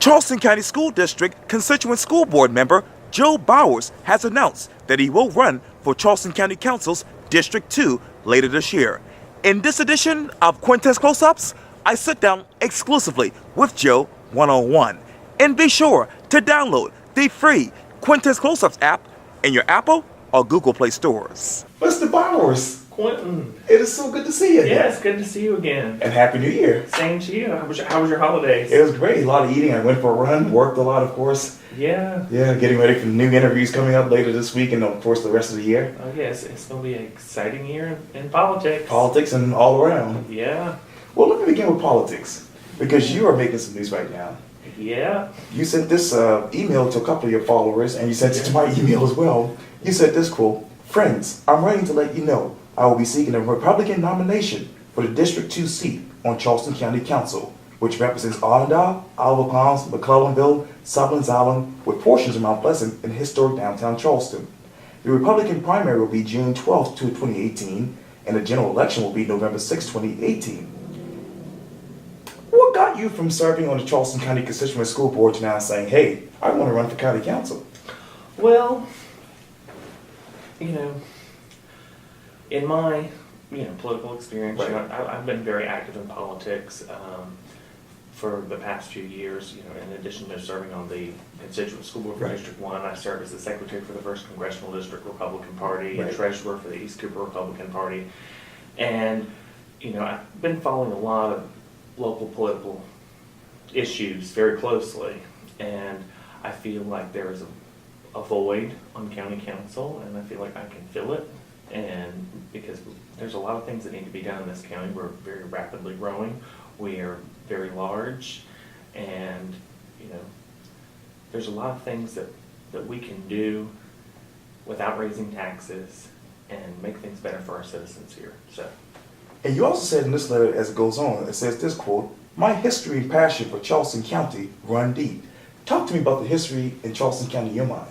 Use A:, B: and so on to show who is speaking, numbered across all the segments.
A: Charleston County School District constituent school board member Joe Bowers has announced that he will run for Charleston County Council's District 2 later this year. In this edition of Quintin's Close-Ups, I sit down exclusively with Joe one-on-one. And be sure to download the free Quintin's Close-Ups app in your Apple or Google Play stores. Mr. Bowers.
B: Quintin.
A: It is so good to see you.
B: Yeah, it's good to see you again.
A: And Happy New Year.
B: Same to you. How was your holidays?
A: It was great. A lot of eating. I went for a run, worked a lot, of course.
B: Yeah.
A: Yeah, getting ready for new interviews coming up later this week and, of course, the rest of the year.
B: Oh, yeah, it's going to be an exciting year in politics.
A: Politics and all around.
B: Yeah.
A: Well, let me begin with politics, because you are making some news right now.
B: Yeah.
A: You sent this email to a couple of your followers, and you sent it to my email as well. You said this quote, "Friends, I'm writing to let you know I will be seeking a Republican nomination for the District 2 seat on Charleston County Council, which represents Arlington, Olive Palms, McClellanville, Sutherland's Island, with portions of Mount Pleasant and historic downtown Charleston. The Republican primary will be June 12th, 2018, and the general election will be November 6, 2018. What got you from serving on the Charleston County Constituent School Board to now saying, hey, I want to run for county council?
B: Well, in my political experience,
A: right.
B: I've been very active in politics for the past few years. In addition to serving on the constituent school board for
A: right.
B: District 1, I served as the secretary for the 1st Congressional District Republican Party
A: right.
B: and treasurer for the East Cooper Republican Party. And I've been following a lot of local political issues very closely, and I feel like there is a void on county council, and I feel like I can fill it. And because there's a lot of things that need to be done in this county. We're very rapidly growing. We are very large, and there's a lot of things that we can do without raising taxes and make things better for our citizens here. So.
A: And you also said in this letter, as it goes on, it says this quote, "My history and passion for Charleston County run deep." Talk to me about the history in Charleston County in your mind.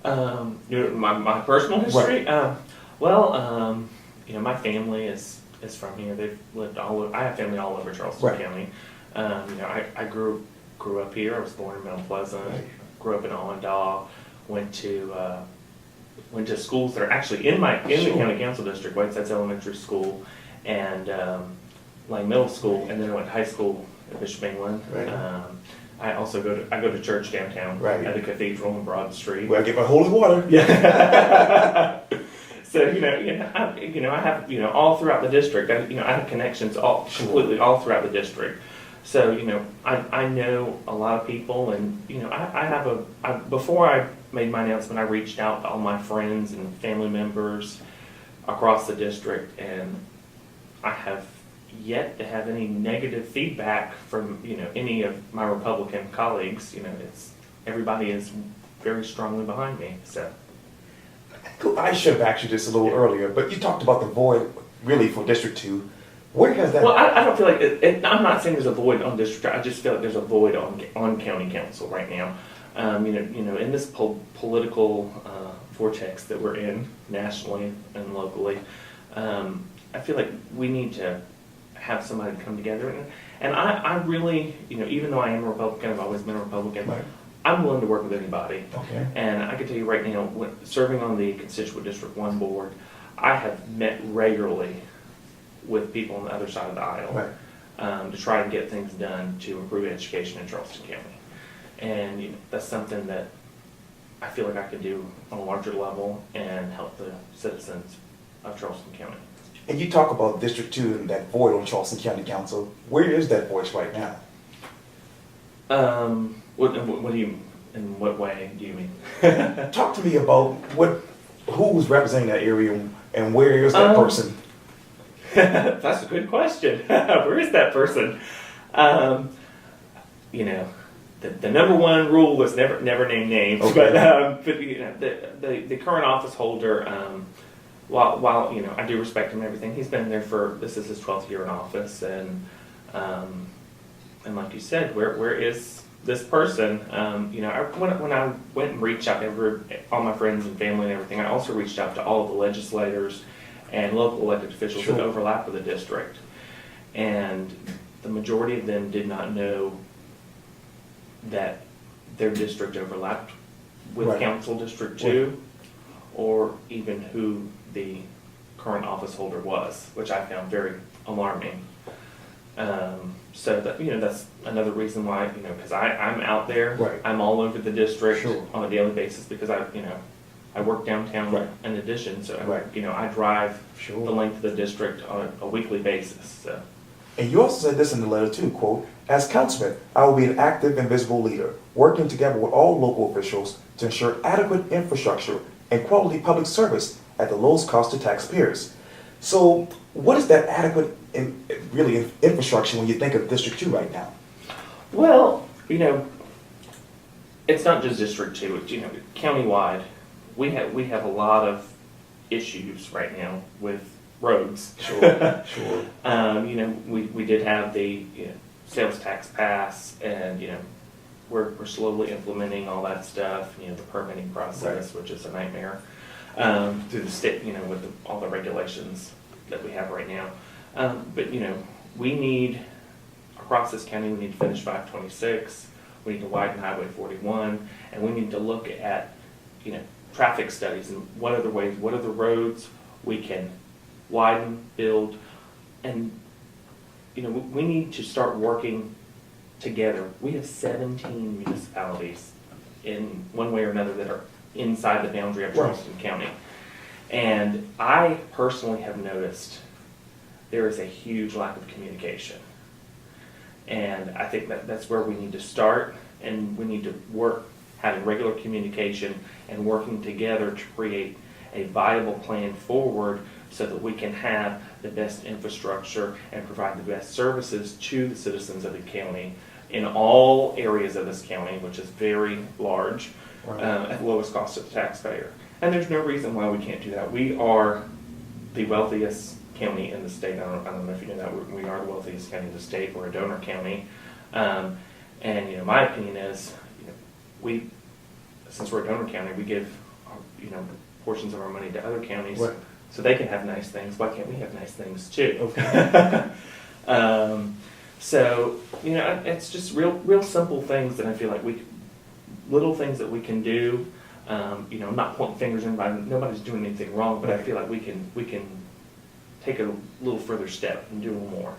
B: My personal history?
A: Right.
B: My family is from here. They've lived I have family all over Charleston
A: right.
B: County. I grew up here. I was born in Mount Pleasant.
A: Right.
B: Grew up in Allendale. Went to schools that are actually in the
A: Sure.
B: county council district. Whiteside's Elementary School and Lane Middle School, and then I went to high school at Bishop England.
A: Right.
B: I also go to church downtown
A: right.
B: at the cathedral on Broad Street.
A: Where I get my holy water.
B: Yeah. So I have all throughout the district. I have connections completely all throughout the district. So I know a lot of people, and before I made my announcement, I reached out to all my friends and family members across the district, and I have yet to have any negative feedback from any of my Republican colleagues. Everybody is very strongly behind me. So.
A: I should have asked you this a little earlier, but you talked about the void really for District 2. Where has that?
B: Well, I don't feel like I'm not saying there's a void on District 2. I just feel like there's a void on county council right now. In this political vortex that we're in nationally and locally, I feel like we need to have somebody come together. And I really, even though I am a Republican, I've always been a Republican.
A: Right.
B: I'm willing to work with anybody.
A: Okay.
B: And I can tell you right now, serving on the Constituent District 1 board, I have met regularly with people on the other side of the aisle
A: right.
B: To try and get things done to improve education in Charleston County. And that's something that I feel like I can do on a larger level and help the citizens of Charleston County.
A: And you talk about District 2 and that void on Charleston County Council. Where is that voice right now?
B: What do you? In what way do you mean?
A: Talk to me about who's representing that area and where is that person?
B: That's a good question. Where is that person? The number one rule is never name names.
A: Okay.
B: But the current office holder, while I do respect him and everything, he's been there this is his 12th year in office, and like you said, where is this person? When I went and reached out to all my friends and family and everything, I also reached out to all of the legislators and local elected officials
A: Sure.
B: that overlap with the district, and the majority of them did not know that their district overlapped with
A: Right.
B: Council District 2, or even who the current office holder was, which I found very alarming. So that, that's another reason why, because I'm out there.
A: Right.
B: I'm all over the district
A: Sure.
B: on a daily basis because I work downtown
A: Right.
B: in addition, so
A: Right.
B: I drive
A: Sure.
B: the length of the district on a weekly basis. So
A: And you also said this in the letter too, quote, "As councilman, I will be an active and visible leader, working together with all local officials to ensure adequate infrastructure and quality public service at the lowest cost to taxpayers." So what is that adequate infrastructure when you think of District 2 right now?
B: well, it's not just District 2. It's, countywide. We have a lot of issues right now with roads.
A: Sure, sure.
B: We did have the sales tax pass, and we're slowly implementing all that stuff. The permitting process, which is a nightmare through the state. With all the regulations that we have right now. But we need across this county. We need to finish 526. We need to widen Highway 41, and we need to look at traffic studies and what other ways, what other roads we can widen, build, and we need to start working together. We have 17 municipalities in one way or another that are inside the boundary of Charleston County. And I personally have noticed there is a huge lack of communication. And I think that's where we need to start, and we need to work having regular communication and working together to create a viable plan forward so that we can have the best infrastructure and provide the best services to the citizens of the county in all areas of this county, which is very large, at the lowest cost to the taxpayer. And there's no reason why we can't do that. We are the wealthiest county in the state. I don't know if you know that. We are the wealthiest county in the state. We're a donor county. And my opinion is, since we're a donor county, we give portions of our money to other counties so they can have nice things. Why can't we have nice things too?
A: Okay.
B: So it's just real simple things that I feel like little things that we can do. I'm not pointing fingers at anybody. Nobody's doing anything wrong, but I feel like we can take a little further step and do a little more.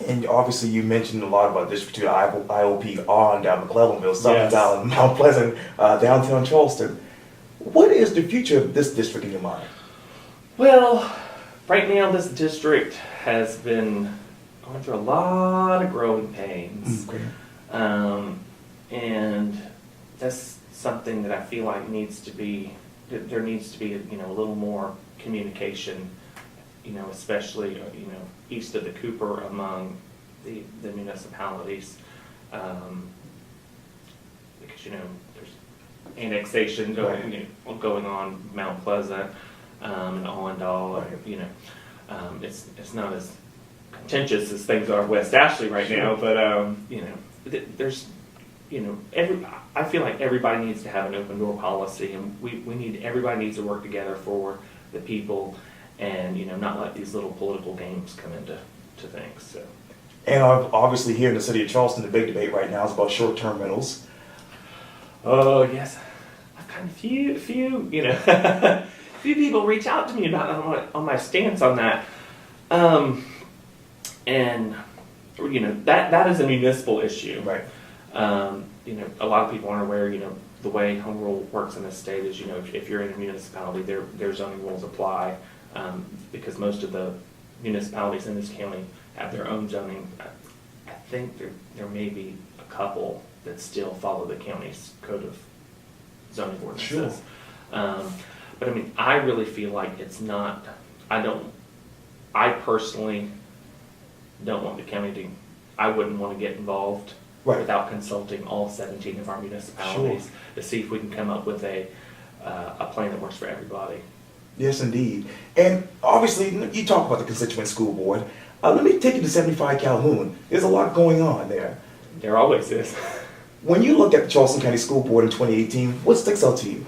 A: And obviously you mentioned a lot about District 2, IOP on down McClellanville, Southern
B: Yes.
A: Island, Mount Pleasant, downtown Charleston. What is the future of this district in your mind?
B: Well, right now this district has been going through a lot of growing pains.
A: Okay.
B: And that's something that I feel like there needs to be a little more communication, especially east of the Cooper among the municipalities, because there's annexation going on Mount Pleasant and Allendale.
A: Right.
B: It's not as contentious as things are West Ashley right now, but there's I feel like everybody needs to have an open door policy, and everybody needs to work together for the people, and not let these little political games come into things. So.
A: And obviously here in the city of Charleston, the big debate right now is about short-term rentals.
B: Oh yes, I've had a few few people reach out to me about on my stance on that, and that is a municipal issue.
A: Right.
B: A lot of people aren't aware, the way home rule works in this state is, if you're in a municipality, their zoning rules apply, because most of the municipalities in this county have their own zoning. I think there may be a couple that still follow the county's code of zoning ordinances.
A: Sure.
B: But I really feel like it's not, I personally don't want the county I wouldn't want to get involved without consulting all 17 of our municipalities to see if we can come up with a plan that works for everybody.
A: Yes, indeed. And obviously, you talk about the constituent school board. Let me take you to 75 Calhoun. There's a lot going on there.
B: There always is.
A: When you look at the Charleston County School Board in 2018, what sticks out to you?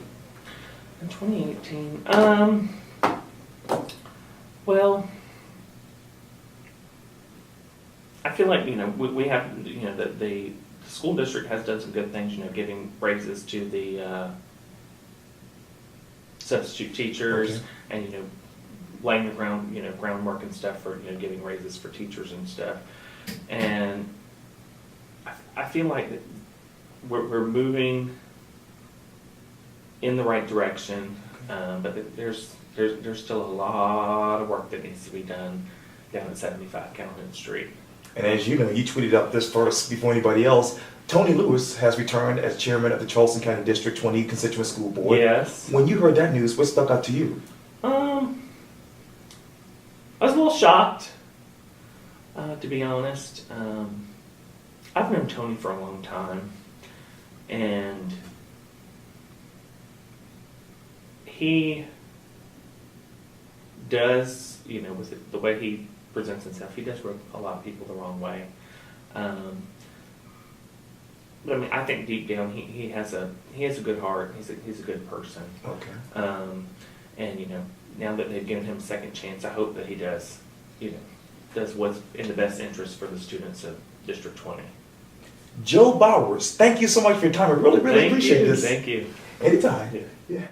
B: In 2018, well, I feel like we have the the school district has done some good things, you know, giving raises to the substitute teachers,
A: Okay.
B: and, you know, laying the groundwork and stuff for, you know, giving raises for teachers and stuff. And I feel like that we're moving in the right direction, but there's still a lot of work that needs to be done down at 75 Calhoun Street.
A: And as you know, you tweeted out this first before anybody else. Tony Lewis has returned as chairman of the Charleston County District 20 Constituent School Board.
B: Yes.
A: When you heard that news, what stuck out to you?
B: I was a little shocked, to be honest. I've known Tony for a long time, and he does, you know, with the way he presents himself, he does rub a lot of people the wrong way. But I mean, I think deep down he has a good heart. He's a good person.
A: Okay.
B: And you know, now that they've given him a second chance, I hope that he does, you know, does what's in the best interest for the students of District 20.
A: Joe Bowers, thank you so much for your time. I really, really appreciate this.
B: Thank you.
A: Anytime.
B: Yeah.
A: Yeah.